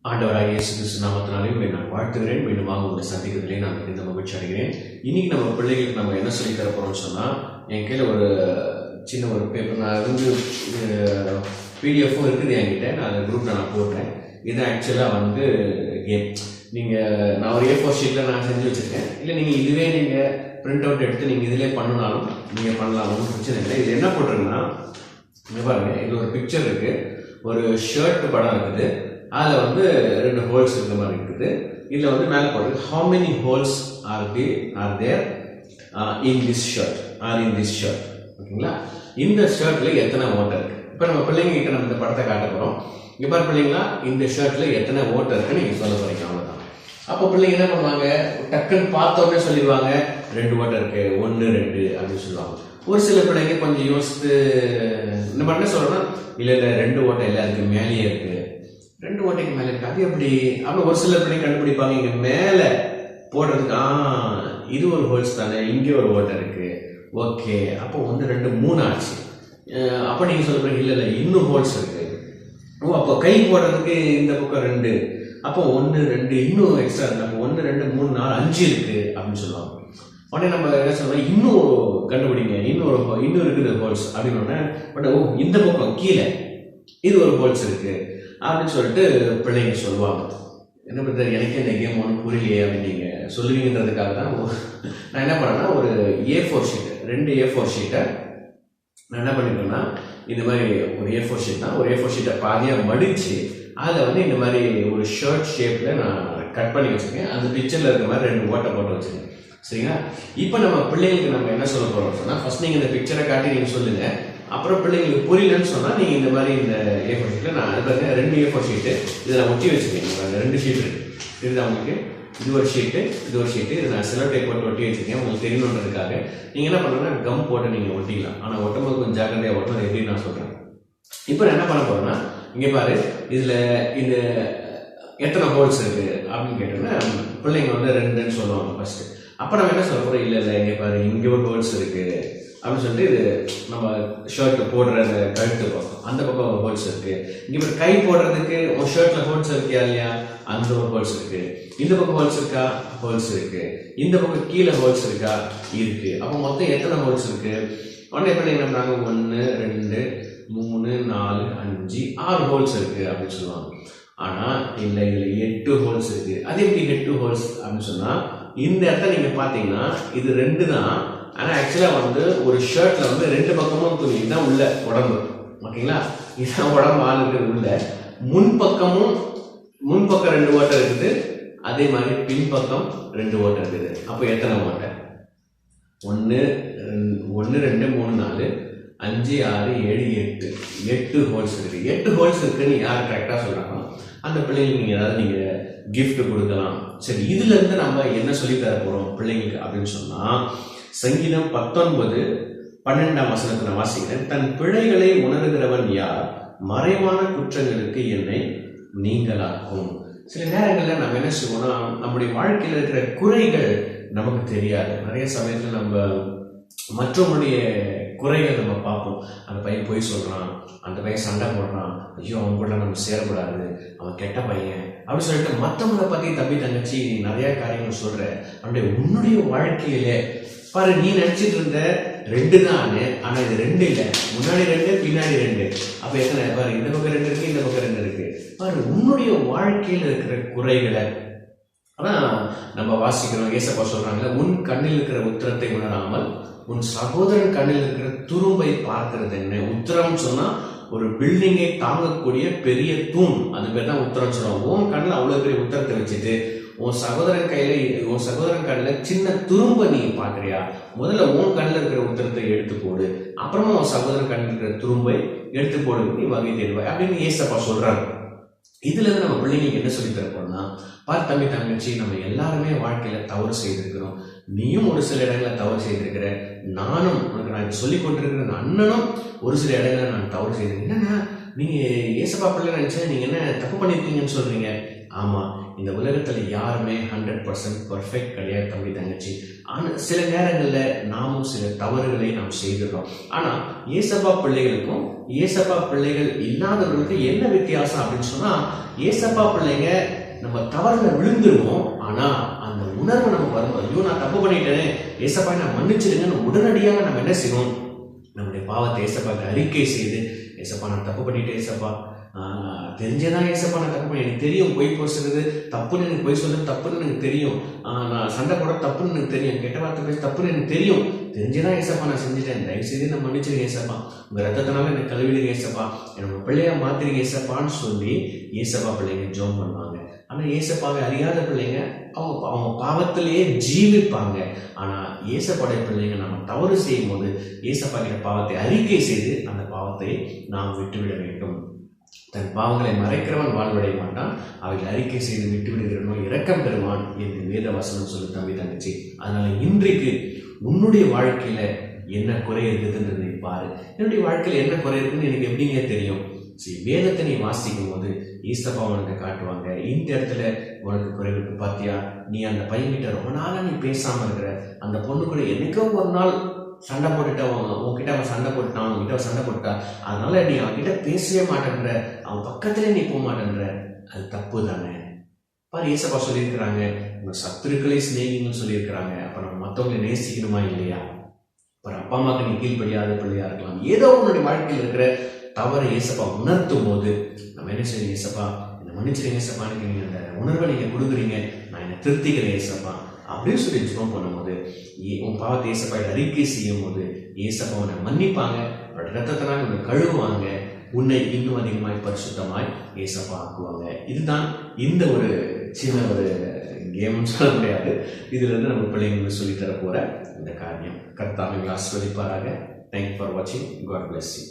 ஆண்டவராகிய இயேசு கிறிஸ்து நாமத்தினாலே உங்களை நான் வாழ்த்துகிறேன். மீண்டுமாக உங்களை சந்திக்கிறதுலே நான் மிகுந்த மகிழ்ச்சி அடைகிறேன். இன்னைக்கு நம்ம பிள்ளைகளுக்கு நம்ம என்ன சொல்லி தர போறோம்னு சொன்னா, என் கையில் ஒரு சின்ன ஒரு பேப்பர் நான் வந்து பிடிஎஃப்பும் இருக்குது என்கிட்ட. நான் அந்த குரூப்ல நான் போடுறேன். இது ஆக்சுவலாக வந்து கேம். நான் ஒரு A4 ஷீட்டில் நான் செஞ்சு வச்சுருக்கேன். இல்லை நீங்கள் இதுவே நீங்கள் பிரிண்ட் அவுட் எடுத்து நீங்கள் இதிலே பண்ணினாலும் நீங்கள் பண்ணலாம், ஒன்றும் பிரச்சனை இல்லை. இது என்ன போட்டிருக்குன்னா, பாருங்க, இது ஒரு பிக்சர் இருக்குது, ஒரு ஷர்ட் படம் இருக்குது, அதில் வந்து 2 ஹோல்ஸ் இருக்கிற மாதிரி இருக்குது. இதில் வந்து மேலே போடுறது how many holes are there in this shirt or in this shirt. ஓகேங்களா? இந்த ஷர்ட்டில் எத்தனை ஓட்டை இருக்குது. இப்போ நம்ம பிள்ளைங்கிட்ட நம்ம இந்த படத்தை காட்ட போகிறோம். இங்கே பாரு பிள்ளைங்களா, இந்த ஷர்ட்டில் எத்தனை ஓட்டை இருக்குன்னு நீங்கள் சொல்ல போகிறீங்க, அவ்வளோதான். அப்போ பிள்ளைங்க என்ன பண்ணுவாங்க, டக்குன்னு பார்த்தோன்னே சொல்லிடுவாங்க 2 ஓட்டை இருக்குது, 1 2 அப்படின்னு சொல்லுவாங்க. ஒரு சில பிள்ளைங்க கொஞ்சம் யோசித்து நம்ம என்ன சொல்கிறோன்னா, இல்லை 2 ஓட்டை இல்லை, அதுக்கு மேலேயே இருக்குது, 2 ஓட்டைக்கு மேலே இருக்கு, அது எப்படி அப்படின்னு ஒரு சில பிள்ளைங்க கண்டுபிடிப்பாங்க. இங்கே மேலே போடுறதுக்கு இது ஒரு ஹோல்ஸ் தானே, இங்கே ஒரு ஓட்டை இருக்கு, ஓகே, அப்போ 1 2 3 ஆச்சு. அப்போ நீங்கள் சொல்ல போறீங்க, இல்லை இன்னும் ஹோல்ஸ் இருக்கு, ஓ அப்போ கை போடுறதுக்கு இந்த பக்கம் 2, அப்போ 1 2 இன்னும் எக்ஸ்ட்ரா இருக்கு, அப்போ 1 2 3 4 5 இருக்கு அப்படின்னு சொல்லுவாங்க. உடனே நம்ம என்ன சொல்றோம், இன்னும் கண்டுபிடிங்க, இன்னும் இருக்குது ஹோல்ஸ் அப்படின்னு. பட் ஓ இந்த பக்கம் கீழே இது ஒரு ஹோல்ஸ் இருக்கு அப்படின்னு சொல்லிட்டு பிள்ளைங்க சொல்லுவாங்க. என்ன பண்ணுறது, எனக்கே இந்த கேம் ஒன்றும் புரியலையே அப்படின்னு நீங்கள் சொல்லுவீங்கன்றதுக்காக தான் நான் என்ன பண்ணேன்னா, ஒரு A4 ஷீட்டு, 2 A4 ஷீட்டை நான் என்ன பண்ணிருக்கேன்னா, இந்த மாதிரி ஒரு A4 ஷீட் தான், ஒரு A4 ஷீட்டை பாதியாக மடித்து அதில் வந்து இந்த மாதிரி ஒரு ஷர்ட் ஷேப்பில் நான் கட் பண்ணி வச்சுருக்கேன். அந்த பிக்சரில் இருக்கிற மாதிரி 2 ஓட்டை போட்டு வச்சுருக்கேன். சரிங்களா? இப்போ நம்ம பிள்ளைங்களுக்கு நம்ம என்ன சொல்ல போகிறோம் சொன்னால், ஃபர்ஸ்ட் நீங்கள் இந்த பிக்சரை காட்டி நீங்கள் சொல்லுங்கள். அப்புறம் பிள்ளைங்களுக்கு புரியலன்னு சொன்னால் நீங்கள் இந்த மாதிரி இந்த A4 ஷீட்டில் நான் அது பாருங்க 2 A4 ஷீட்டு இதை நான் ஒட்டி வச்சுருக்கேன். 2 ஷீட் இருக்குது, இது அவங்களுக்கு இது ஒரு ஷீட்டு, இது ஒரு ஷீட்டு, இது நான் செலோ டேப் போட்டு ஒட்டி வச்சுருக்கேன். உங்களுக்கு தெரியணுன்றதுக்காக நீங்கள் என்ன பண்ணுறேன்னா, கம் போட்டு நீங்கள் ஒட்டிக்கலாம். ஆனால் ஒட்டும்போது கொஞ்சம் ஜாக்கிரதையாக ஒட்டணும், அது எப்படின்னு நான் சொல்கிறேன். இப்போ நான் என்ன பண்ண போகிறேன்னா, இங்கே பாரு, இதில் இந்த எத்தனை ஹோல்ஸ் இருக்குது அப்படின்னு கேட்டோன்னா பிள்ளைங்க வந்து 2ன்னு சொல்லுவாங்க ஃபர்ஸ்ட்டு. அப்போ நம்ம என்ன சொல்ல போகிறோம், இல்லை இங்கே பாரு, இங்கே ஒரு ஹோல்ஸ் இருக்குது அப்படின்னு சொல்லிட்டு, இது நம்ம ஷர்ட் போடுற அந்த கழுத்து பக்கம், அந்த பக்கம் ஒரு ஹோல்ஸ் இருக்கு. இங்கே இப்போ கை போடுறதுக்கு உன் ஷர்ட்ல ஹோல்ஸ் இருக்கியா இல்லையா, அந்த ஒரு ஹோல்ஸ் இருக்கு. இந்த பக்கம் ஹோல்ஸ் இருக்கா, ஹோல்ஸ் இருக்கு. இந்த பக்கம் கீழே ஹோல்ஸ் இருக்கா, இருக்கு. அப்போ மொத்தம் எத்தனை ஹோல்ஸ் இருக்கு. உடனே எப்படி என்ன பண்றாங்க, 1 2 3 4 5 6 ஹோல்ஸ் இருக்கு அப்படின்னு சொல்லுவாங்க. ஆனா இல்லை, இதுல 8 ஹோல்ஸ் இருக்கு. அது எப்படி 8 ஹோல்ஸ் அப்படின்னு சொன்னா, இந்த இடத்த நீங்க பாத்தீங்கன்னா இது 2 தான். ஆனா ஆக்சுவலா வந்து ஒரு ஷர்ட்ல வந்து 2 பக்கமும் துணி தான் உள்ள உடம்பு, ஓகேங்களா? இதுதான் உடம்பு ஆள் இருக்கிறது உள்ள. முன்பக்கம் 2 ஓட்டை இருக்குது, அதே மாதிரி பின்பக்கம் 2 ஓட்டை இருக்குது. அப்போ எத்தனை ஓட்டை, 1 2 3 4 5 6 7 8 ஹோல்ஸ் இருக்கு. 8 ஹோல்ஸ் இருக்குன்னு யார் கரெக்டா சொல்றாங்களோ அந்த பிள்ளைங்களுக்கு நீங்க ஏதாவது நீங்க கிஃப்ட் கொடுக்கலாம். சரி, இதுல இருந்து நம்ம என்ன சொல்லி தர போறோம் பிள்ளைங்களுக்கு அப்படின்னு சொன்னா, சங்கீதம் 19:12 வசனத்தை நான் வாசிக்கிறேன். தன் பிழைகளை உணர்கிறவன் யார், மறைவான குற்றங்களுக்கு என்னை நீங்களாக்கும். சில நேரங்களில் நம்ம என்ன செய்வோம்னா, நம்முடைய வாழ்க்கையில் இருக்கிற குறைகள் நமக்கு தெரியாது. நிறைய சமயத்தில் நம்ம மற்றவங்களுடைய குறைகள் நம்ம பார்ப்போம். அந்த பையன் பொய் சொல்றான், அந்த பையன் சண்டை போடுறான், ஐயோ அவன் கூட நம்ம சேரக்கூடாது, அவன் கெட்ட பையன் அப்படின்னு சொல்லிட்டு மற்றவங்களை பத்தி தம்பி தங்கச்சி நிறைய காரியங்கள் சொல்ற. அவனுடைய உன்னுடைய வாழ்க்கையிலே பாரு, நீ நினைச்சிட்டு இருந்த 2 தான், ஆனா இது 2 இல்லை, முன்னாடி 2 பின்னாடி 2. அப்ப எத்தனை பாரு, இந்த பக்கம் 2 இருக்கு, இந்த பக்கம் 2 இருக்கு. பாரு உன்னுடைய வாழ்க்கையில் இருக்கிற குறைகளை. ஆனா நம்ம வாசிக்கிறோம், ஏசப்பா சொல்றாங்க, உன் கண்ணில் இருக்கிற உத்திரத்தை உணராமல் உன் சகோதரன் கண்ணில் இருக்கிற துரும்பை பார்க்கிறது என்ன. உத்திரம் சொன்னா ஒரு பில்டிங்கை தாங்கக்கூடிய பெரிய தூண், அது பேர் தான் உத்திரம் சொல்லுவாங்க. உன் கண்ணில் அவ்வளவு பெரிய உத்திரத்தை வச்சுட்டு உன் சகோதரன் கண்ணில் சின்ன துரும்ப நீ பாக்குறியா, முதல்ல உன் கண்ணில் இருக்கிற உத்திரத்தை எடுத்து போடு, அப்புறமா உன் சகோதரன் கண்ணில் இருக்கிற துரும்பை எடுத்து போடு, நீ வகை தேடுவாய் அப்படின்னு ஏசப்பா சொல்றாங்க. இதுல இருந்து நம்ம பிள்ளைங்களுக்கு என்ன சொல்லி தரப்போம்னா, பார் தம்பி தங்கச்சி, நம்ம எல்லாருமே வாழ்க்கையில தவறு செய்திருக்கிறோம். நீயும் ஒரு சில இடங்களை தவறு செய்திருக்கிற, நானும் உனக்கு நான் சொல்லி கொண்டிருக்கிற அண்ணனும் ஒரு சில இடங்களை நான் தவறு செய்திருக்கேன். என்னன்னா நீங்க ஏசப்பா பிள்ளை நினைச்சா நீங்க என்ன தப்பு பண்ணிருக்கீங்கன்னு சொல்றீங்க ஆமா, இந்த உலகத்துல யாருமே 100% பர்ஃபெக்ட் கிடையாது தம்பி தங்கச்சி. ஆனா சில நேரங்கள்ல நாமும் சில தவறுகளை நாம் செய்துடுறோம். ஆனா ஏசப்பா பிள்ளைகளுக்கும் ஏசப்பா பிள்ளைகள் இல்லாதவர்களுக்கும் என்ன வித்தியாசம் அப்படின்னு சொன்னா, ஏசப்பா பிள்ளைங்க நம்ம தவறுல விழுந்துருவோம். ஆனா அந்த உணர்வு நமக்கு வரும்போது, ஐயோ நான் தப்பு பண்ணிட்டேனே, ஏசப்பா நான் மன்னிச்சிடுங்கன்னு உடனடியாக நம்ம என்ன செய்யணும், நம்முடைய பாவத்தை ஏசப்பாக்கு அறிக்கை செய்து, ஏசப்பா நான் தப்பு பண்ணிட்டேன் ஏசப்பா, தெரிஞ்சதான் ஏசப்பா நான் தப்பு பண்ணி, எனக்கு தெரியும் பொய் பேசுறது தப்புன்னு, எனக்கு பொய் சொல்றது தப்புன்னு எனக்கு தெரியும், நான் சண்டை போட தப்புன்னு எனக்கு தெரியும், கெட்ட வார்த்தை பேச தப்புன்னு எனக்கு தெரியும், தெரிஞ்சதான் ஏசப்பா நான் செஞ்சுட்டேன், தயவு செய்து நான் மன்னிச்சிருங்க ஏசப்பா, உங்க ரத்தத்தினால எனக்கு கழுவிடுங்க ஏசப்பா, என்னோட பிள்ளையா மாத்திருங்க ஏசப்பான்னு சொல்லி ஏசப்பா பிள்ளைங்க ஜெபம் பண்ணுவாங்க. ஆனா ஏசப்பாவை அறியாத பிள்ளைங்க அவங்க பாவத்திலேயே ஜீவிப்பாங்க. ஆனா ஏசப்பாடைய பிள்ளைங்க நம்ம தவறு செய்யும் போது ஏசப்பா கிட்ட பாவத்தை அறிக்கை செய்து அந்த பாவத்தை நாம் விட்டுவிட வேண்டும். தன் பாவங்களை மறைக்கிறவன் வாழ்வடைய மாட்டான், அவைகளை அறிக்கை செய்து விட்டு விடுகிறவனோ இரக்கம் பெறுவான் என்று வேத வசனம் சொல்லு தம்பி தங்கச்சி. அதனால இன்றைக்கு உன்னுடைய வாழ்க்கையில என்ன குறை இருக்குதுன்னு பாரு. என்னுடைய வாழ்க்கையில என்ன குறை இருக்குன்னு எனக்கு எப்படிங்க தெரியும்? சரி, வேதத்தை நீ வாசிக்கும் போது ஈஸ்தப்பா உனக்கு காட்டுவாங்க, இந்த இடத்துல உனக்கு குறை இருக்கு பாத்தியா, நீ அந்த பையன்கிட்ட ரொம்ப நாளா நீ பேசாம இருக்கிற, அந்த பொண்ணு கூட என்னைக்கோ ஒரு நாள் சண்டை போட்டுட்டவங்க உன்கிட்ட அவன் சண்டை போட்டான், அவன்கிட்ட சண்டை போட்டா, அதனால நீ அவன்கிட்ட பேசவே மாட்டேன்ற, அவன் பக்கத்திலே நீ போக மாட்டேன்ற, அது தப்பு தானே. பாரு, ஏசப்பா சொல்லியிருக்கிறாங்க உங்க சத்துருக்களை சிநேகிங்கன்னு சொல்லியிருக்கிறாங்க. அப்ப நம்ம மற்றவங்களை நேசிக்கணுமா இல்லையா? அப்புறம் அப்பா அம்மாவுக்கு நீ கீழ்படியாத பிள்ளையா இருக்கலாம், ஏதோ உன்னுடைய வாழ்க்கையில் இருக்கிற தவறை ஏசப்பா உணர்த்தும் போது நம்ம என்ன செய்யணும், ஏசப்பா என்னை மன்னிச்சிருங்க ஏசப்பா, எனக்கு நீங்க அந்த உணர்வை நீங்க கொடுக்குறீங்க, நான் என்னை திருத்திக்கிறேன் ஏசப்பா அப்படின்னு சொல்லி ஜெபம் பண்ணும்போது, உன் பாவத்தை ஏசப்பா அறிக்கை செய்யும் போது ஏசப்பா உன்னை மன்னிப்பாங்க, ரத்தத்தினால் உன்னை கழுவுவாங்க, உன்னை இன்னும் அதிகமாய் பரிசுத்தமாய் ஏசப்பா ஆக்குவாங்க. இதுதான் இந்த ஒரு சின்ன ஒரு கேம்னு சொல்ல முடியாது, இதுல இருந்து நம்ம பிள்ளைங்களுக்கு சொல்லித்தர போற இந்த காரியம். கர்த்தாவை ஆசீர்வதிப்பாராக. தேங்க்யூ ஃபார் வாட்சிங். God bless you.